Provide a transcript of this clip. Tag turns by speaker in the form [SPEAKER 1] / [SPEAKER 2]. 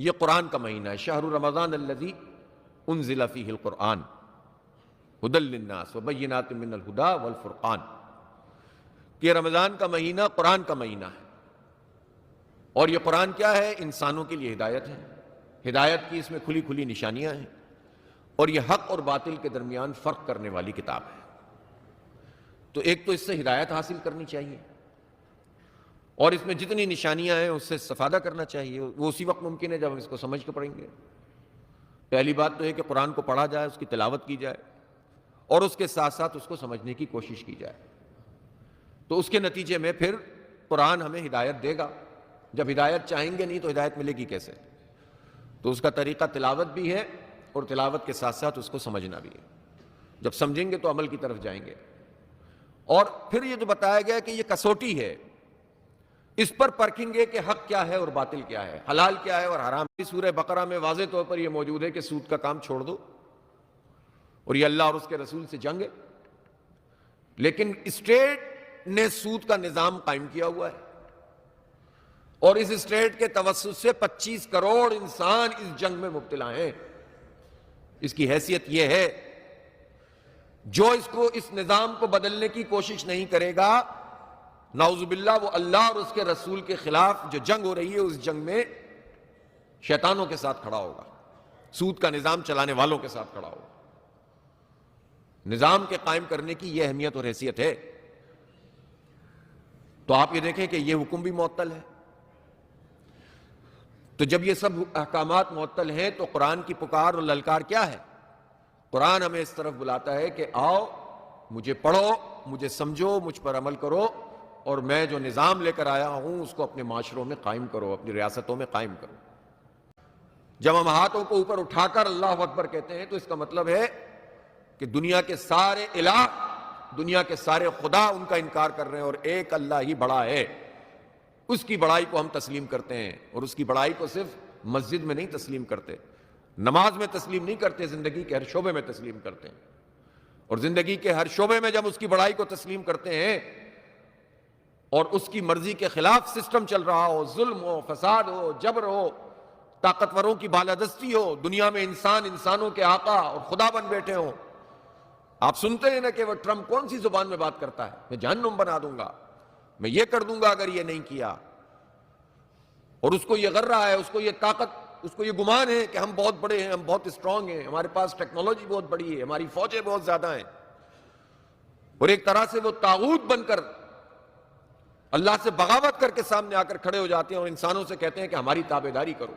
[SPEAKER 1] یہ قرآن کا مہینہ ہے، شہر رمضان الذی انزل فیہ القرآن ھدی للناس وبینات من الھدی والفرقان، کہ رمضان کا مہینہ قرآن کا مہینہ ہے، اور یہ قرآن کیا ہے؟ انسانوں کے لیے ہدایت ہے، ہدایت کی اس میں کھلی کھلی نشانیاں ہیں، اور یہ حق اور باطل کے درمیان فرق کرنے والی کتاب ہے۔ تو ایک تو اس سے ہدایت حاصل کرنی چاہیے، اور اس میں جتنی نشانیاں ہیں اس سے استفادہ کرنا چاہیے، وہ اسی وقت ممکن ہے جب ہم اس کو سمجھ کے پڑھیں گے۔ پہلی بات تو ہے کہ قرآن کو پڑھا جائے، اس کی تلاوت کی جائے، اور اس کے ساتھ ساتھ اس کو سمجھنے کی کوشش کی جائے، تو اس کے نتیجے میں پھر قرآن ہمیں ہدایت دے گا۔ جب ہدایت چاہیں گے نہیں تو ہدایت ملے گی کیسے؟ تو اس کا طریقہ تلاوت بھی ہے، اور تلاوت کے ساتھ ساتھ اس کو سمجھنا بھی ہے۔ جب سمجھیں گے تو عمل کی طرف جائیں گے۔ اور پھر یہ جو بتایا گیا کہ یہ کسوٹی ہے، اس پر پرکھیں گے کہ حق کیا ہے اور باطل کیا ہے، حلال کیا ہے اور حرام۔ سورہ بقرہ میں واضح طور پر یہ موجود ہے کہ سود کا کام چھوڑ دو، اور یہ اللہ اور اس کے رسول سے جنگ ہے۔ لیکن اسٹیٹ نے سود کا نظام قائم کیا ہوا ہے، اور اس اسٹیٹ کے توسط سے 25 کروڑ انسان اس جنگ میں مبتلا ہیں۔ اس کی حیثیت یہ ہے، جو اس نظام کو بدلنے کی کوشش نہیں کرے گا، نعوذ باللہ، وہ اللہ اور اس کے رسول کے خلاف جو جنگ ہو رہی ہے اس جنگ میں شیطانوں کے ساتھ کھڑا ہوگا، سود کا نظام چلانے والوں کے ساتھ کھڑا ہوگا۔ نظام کے قائم کرنے کی یہ اہمیت اور حیثیت ہے۔ تو آپ یہ دیکھیں کہ یہ حکم بھی معطل ہے۔ تو جب یہ سب احکامات معطل ہیں تو قرآن کی پکار اور للکار کیا ہے؟ قرآن ہمیں اس طرف بلاتا ہے کہ آؤ، مجھے پڑھو، مجھے سمجھو، مجھ پر عمل کرو، اور میں جو نظام لے کر آیا ہوں اس کو اپنے معاشروں میں قائم کرو، اپنی ریاستوں میں قائم کرو۔ جب ہم ہاتھوں کو اوپر اٹھا کر اللہ اکبر کہتے ہیں تو اس کا مطلب ہے کہ دنیا کے سارے الہ، دنیا کے سارے خدا ان کا انکار کر رہے ہیں، اور ایک اللہ ہی بڑا ہے۔ اس کی بڑائی کو ہم تسلیم کرتے ہیں، اور اس کی بڑائی کو صرف مسجد میں نہیں تسلیم کرتے، نماز میں تسلیم نہیں کرتے، زندگی کے ہر شعبے میں تسلیم کرتے ہیں۔ اور زندگی کے ہر شعبے میں جب اس کی بڑائی کو تسلیم کرتے ہیں، اور اس کی مرضی کے خلاف سسٹم چل رہا ہو، ظلم ہو، فساد ہو، جبر ہو، طاقتوروں کی بالادستی ہو، دنیا میں انسان انسانوں کے آقا اور خدا بن بیٹھے ہوں۔ آپ سنتے ہیں نا کہ وہ ٹرمپ کون سی زبان میں بات کرتا ہے؟ میں جہنم بنا دوں گا، میں یہ کر دوں گا اگر یہ نہیں کیا۔ اور اس کو یہ غر رہا ہے، اس کو یہ طاقت، اس کو یہ گمان ہے کہ ہم بہت بڑے ہیں، ہم بہت اسٹرانگ ہیں، ہمارے پاس ٹیکنالوجی بہت بڑی ہے، ہماری فوجیں بہت زیادہ ہیں۔ اور ایک طرح سے وہ طاغوت بن کر اللہ سے بغاوت کر کے سامنے آ کر کھڑے ہو جاتے ہیں، اور انسانوں سے کہتے ہیں کہ ہماری تابعداری کرو۔